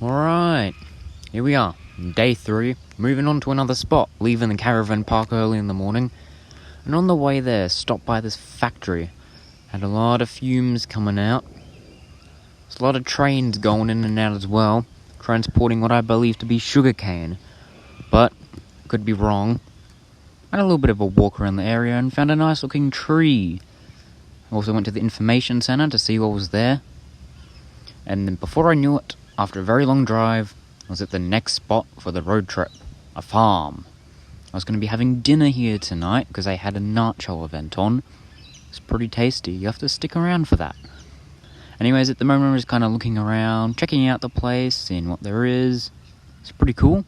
Alright, here we are, day 3, moving on to another spot, leaving the caravan park early in the morning, and on the way there, stopped by this factory. Had a lot of fumes coming out. There's a lot of trains going in and out as well, transporting what I believe to be sugarcane, but could be wrong. Had a little bit of a walk around the area and found a nice looking tree. Also went to the information centre to see what was there, and then before I knew it, after a very long drive, I was at the next spot for the road trip, a farm. I was going to be having dinner here tonight because I had a nacho event on. It's pretty tasty, you have to stick around for that. Anyways, at the moment I'm just kind of looking around, checking out the place, seeing what there is. It's pretty cool,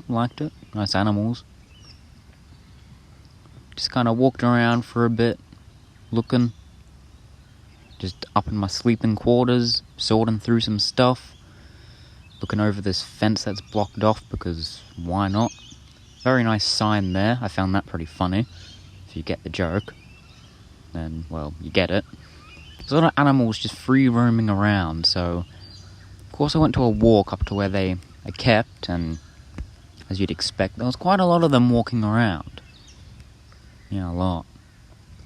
liked it, nice animals. Just kind of walked around for a bit, looking. Just up in my sleeping quarters, sorting through some stuff. Looking over this fence that's blocked off because why not? Very nice sign there, I found that pretty funny. If you get the joke, then, well, you get it. There's a lot of animals just free roaming around, so of course I went to a walk up to where they are kept, and as you'd expect, there was quite a lot of them walking around. Yeah, a lot.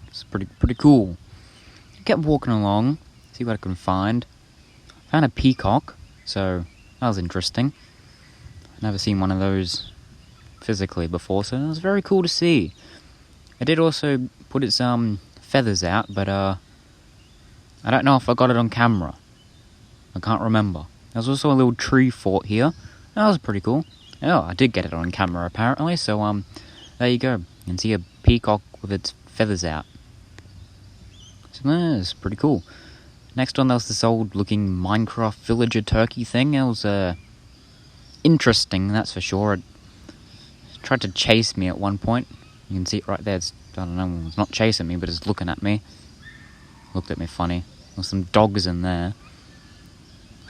It's pretty cool. I kept walking along, see what I can find. Found a peacock, so that was interesting. I've never seen one of those physically before, so it was very cool to see. I did also put its feathers out, but I don't know if I got it on camera. I can't remember. There's also a little tree fort here. That was pretty cool. Oh, I did get it on camera apparently, so there you go. You can see a peacock with its feathers out. So that's pretty cool. Next one, there was this old looking Minecraft villager turkey thing. It was interesting, that's for sure. It tried to chase me at one point. You can see it right there. It's, I don't know, it's not chasing me, but it's looking at me. Looked at me funny. There's some dogs in there.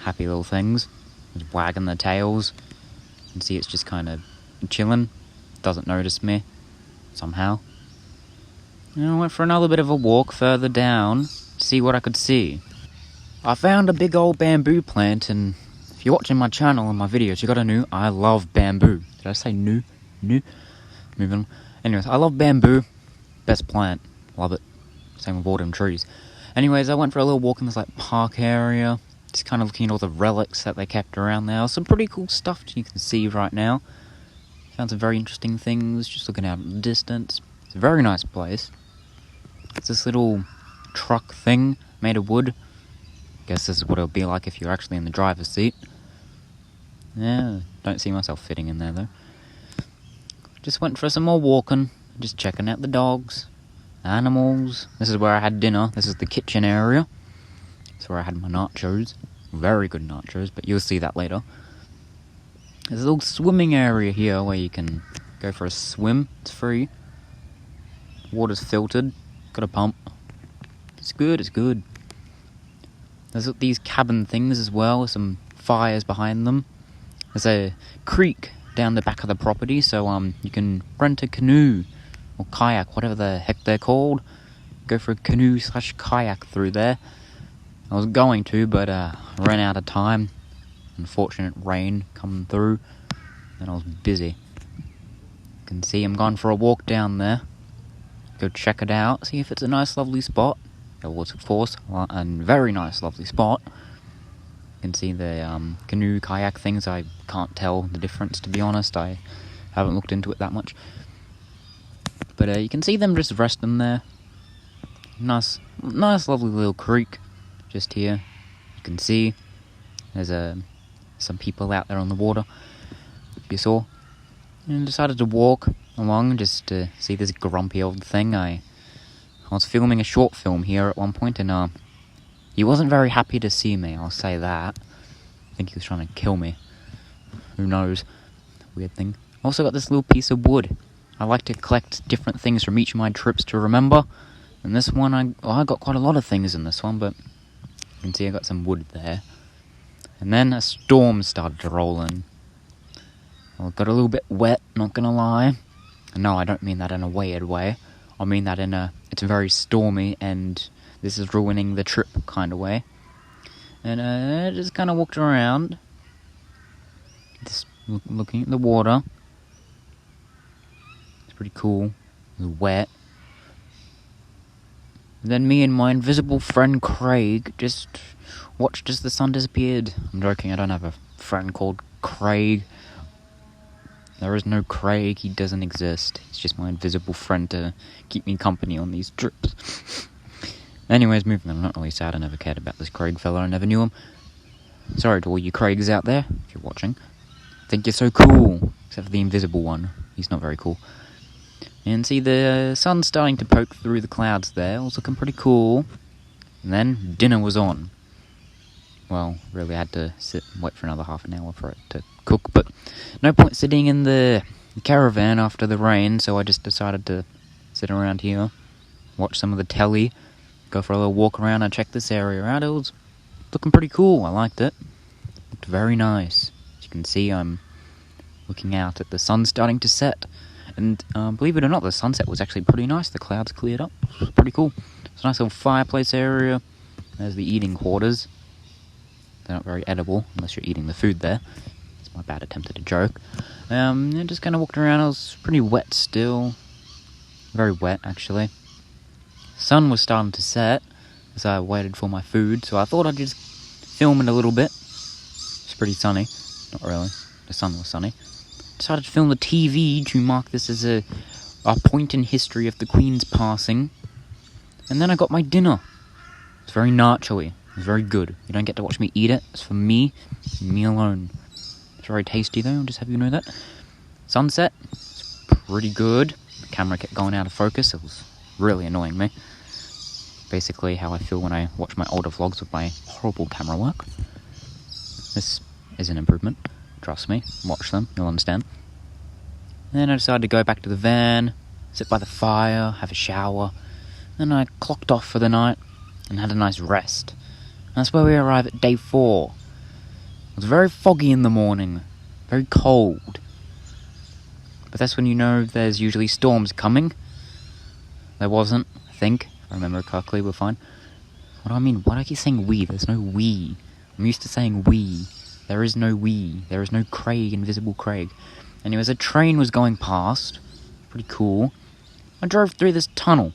Happy little things. Just wagging their tails. You can see it's just kind of chilling. Doesn't notice me. Somehow. And I went for another bit of a walk further down. See what I could see. I found a big old bamboo plant, and if you're watching my channel and my videos, you gotta know I love bamboo. Did I say new? Moving on. Anyways, I love bamboo. Best plant. Love it. Same with all them trees. Anyways, I went for a little walk in this park area. Just kind of looking at all the relics that they kept around there. Some pretty cool stuff you can see right now. Found some very interesting things, just looking out in the distance. It's a very nice place. It's this little truck thing made of wood. Guess this is what it'll be like if you're actually in the driver's seat. Yeah, don't see myself fitting in there though. Just went for some more walking, just checking out the dogs, animals. This is where I had dinner. This is the kitchen area. That's where I had my nachos. Very good nachos, but you'll see that later. There's a little swimming area here where you can go for a swim. It's free. Water's filtered. Got a pump. It's good. There's these cabin things as well, with some fires behind them. There's a creek down the back of the property, so you can rent a canoe or kayak, whatever the heck they're called. Go for a canoe/kayak through there. I was going to, but ran out of time. Unfortunate rain coming through, and I was busy. You can see I'm going for a walk down there. Go check it out, see if it's a nice lovely spot. It was, of course, a very nice lovely spot. You can see the canoe kayak things. I can't tell the difference, to be honest. I haven't looked into it that much. But you can see them just resting there. Nice lovely little creek just here. You can see there's some people out there on the water, if you saw. And I decided to walk along just to see this grumpy old thing. I was filming a short film here at one point, and he wasn't very happy to see me, I'll say that. I think he was trying to kill me. Who knows? Weird thing. Also got this little piece of wood. I like to collect different things from each of my trips to remember. And this one, I got quite a lot of things in this one, but you can see I got some wood there. And then a storm started to roll in. I got a little bit wet, not gonna lie. And no, I don't mean that in a weird way. I mean that in it's very stormy and this is ruining the trip kind of way. And I just kind of walked around. looking at the water. It's pretty cool. It was wet. And then me and my invisible friend Craig just watched as the sun disappeared. I'm joking, I don't have a friend called Craig. There is no Craig, he doesn't exist. He's just my invisible friend to keep me company on these trips. Anyways, moving on. I'm not really sad, I never cared about this Craig fella, I never knew him. Sorry to all you Craigs out there, if you're watching. I think you're so cool, except for the invisible one. He's not very cool. And see, the sun's starting to poke through the clouds there. It was looking pretty cool. And then dinner was on. Well, really, I had to sit and wait for another half an hour for it to cook. But no point sitting in the caravan after the rain, so I just decided to sit around here, watch some of the telly, go for a little walk around and check this area out. It was looking pretty cool. I liked it. Looked very nice. As you can see, I'm looking out at the sun starting to set. And believe it or not, the sunset was actually pretty nice. The clouds cleared up. It was pretty cool. It's a nice little fireplace area. There's the eating quarters. They're not very edible unless you're eating the food there. It's my bad attempt at a joke. And just kind of walked around. It was pretty wet still. Very wet, actually. Sun was starting to set as I waited for my food, so I thought I'd just film it a little bit. It's pretty sunny. Not really. The sun was sunny. Decided to film the TV to mark this as a point in history of the Queen's passing. And then I got my dinner. It's very nacho-y. It's very good. You don't get to watch me eat it. It's for me, and me alone. It's very tasty though, I'll just have you know that. Sunset, it's pretty good. The camera kept going out of focus. It was really annoying me. Basically how I feel when I watch my older vlogs with my horrible camera work. This is an improvement. Trust me, watch them, you'll understand. Then I decided to go back to the van, sit by the fire, have a shower. Then I clocked off for the night and had a nice rest. And that's where we arrive at day 4. It was very foggy in the morning, very cold. But that's when you know there's usually storms coming. There wasn't, I think. If I remember correctly, we're fine. What do I mean? Why do I keep saying we? There's no we. I'm used to saying we. There is no we. There is no Craig, invisible Craig. Anyways, a train was going past. Pretty cool. I drove through this tunnel.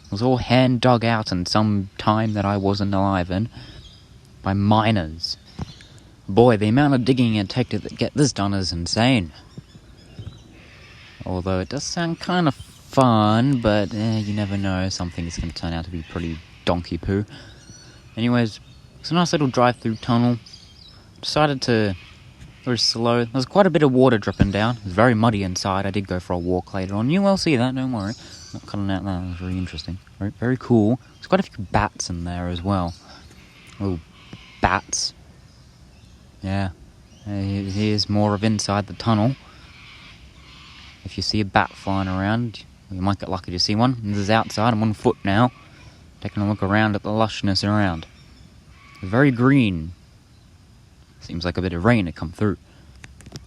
It was all hand dug out in some time that I wasn't alive in. By miners. Boy, the amount of digging it takes to get this done is insane. Although it does sound kind of fun, but you never know. Something's going to turn out to be pretty donkey poo. Anyways, it's a nice little drive-through tunnel. Decided to go slow. There was quite a bit of water dripping down. It was very muddy inside. I did go for a walk later on. You will see that, don't worry. Not cutting out that. It was very interesting. Very, very cool. There's quite a few bats in there as well. Little bats. Yeah. Here's more of inside the tunnel. If you see a bat flying around, you might get lucky to see one. This is outside. I'm on foot now. Taking a look around at the lushness around. Very green. Seems like a bit of rain had come through,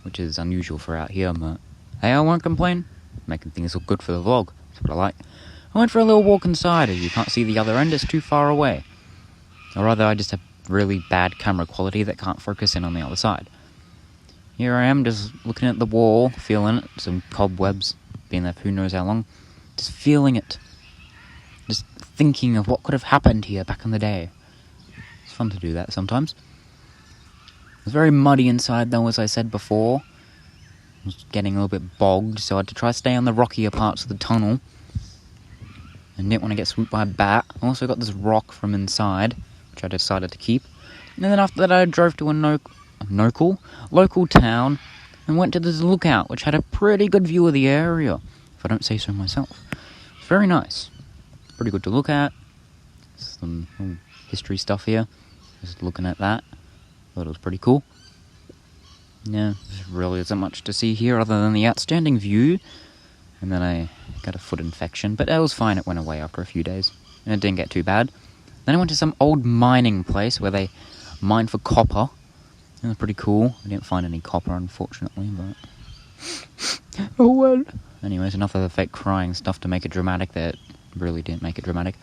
which is unusual for out here, but hey, I won't complain. Making things look good for the vlog. That's what I like. I went for a little walk inside, as you can't see the other end, it's too far away. Or rather, I just have really bad camera quality that can't focus in on the other side. Here I am, just looking at the wall, feeling it. Some cobwebs, been there for who knows how long. Just feeling it. Just thinking of what could have happened here back in the day. It's fun to do that sometimes. It was very muddy inside though, as I said before. It was getting a little bit bogged, so I had to try to stay on the rockier parts of the tunnel. And didn't want to get swooped by a bat. I also got this rock from inside, which I decided to keep. And then after that I drove to a local town and went to this lookout, which had a pretty good view of the area, if I don't say so myself. It's very nice. Pretty good to look at. Some history stuff here. Just looking at that. Thought it was pretty cool. Yeah, there really isn't much to see here other than the outstanding view. And then I got a foot infection, but that was fine. It went away after a few days. And it didn't get too bad. Then I went to some old mining place where they mine for copper. It was pretty cool. I didn't find any copper, unfortunately, but oh well. Anyways, enough of the fake crying stuff to make it dramatic. That really didn't make it dramatic.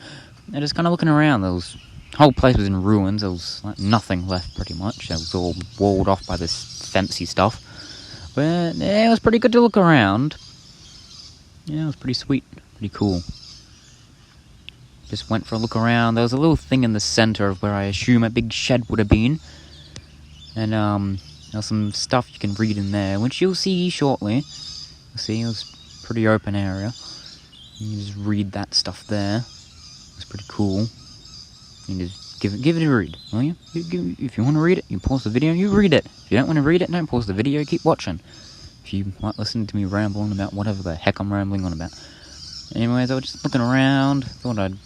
And just kind of looking around, there was... The whole place was in ruins. There was like nothing left, pretty much. It was all walled off by this fancy stuff. But yeah, it was pretty good to look around. Yeah, it was pretty sweet, pretty cool. Just went for a look around. There was a little thing in the center of where I assume a big shed would have been. And there's some stuff you can read in there, which you'll see shortly. You'll see, it was a pretty open area. You can just read that stuff there. It's pretty cool. You can just give it a read, will you? If you want to read it, you pause the video, you read it. If you don't want to read it, don't pause the video, keep watching. If you like listening to me rambling about whatever the heck I'm rambling on about. Anyways, I was just looking around, thought I'd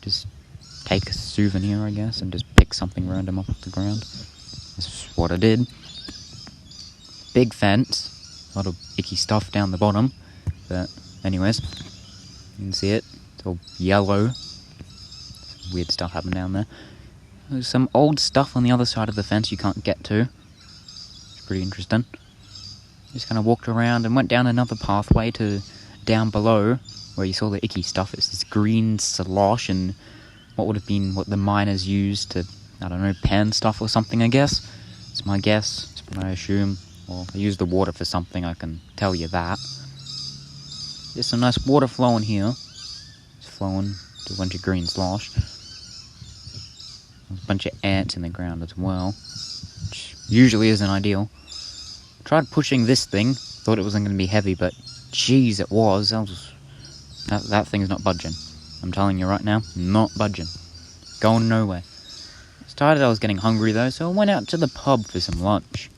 just take a souvenir, I guess, and just pick something random up off the ground. This is what I did. Big fence, a lot of icky stuff down the bottom, but anyways, you can see it, it's all yellow. Some weird stuff happened down there. There's some old stuff on the other side of the fence you can't get to. It's pretty interesting. Just kind of walked around and went down another pathway to down below where you saw the icky stuff. It's this green slosh and what would have been what the miners used to, I don't know, pan stuff or something, I guess. It's my guess, it's what I assume. Well, they use the water for something, I can tell you that. There's some nice water flowing here. It's flowing to a bunch of green slosh. There's a bunch of ants in the ground as well, which usually isn't ideal. Tried pushing this thing, thought it wasn't going to be heavy, but jeez, it was. That thing's not budging. I'm telling you right now, not budging. Going nowhere. Started, I was getting hungry though, so I went out to the pub for some lunch.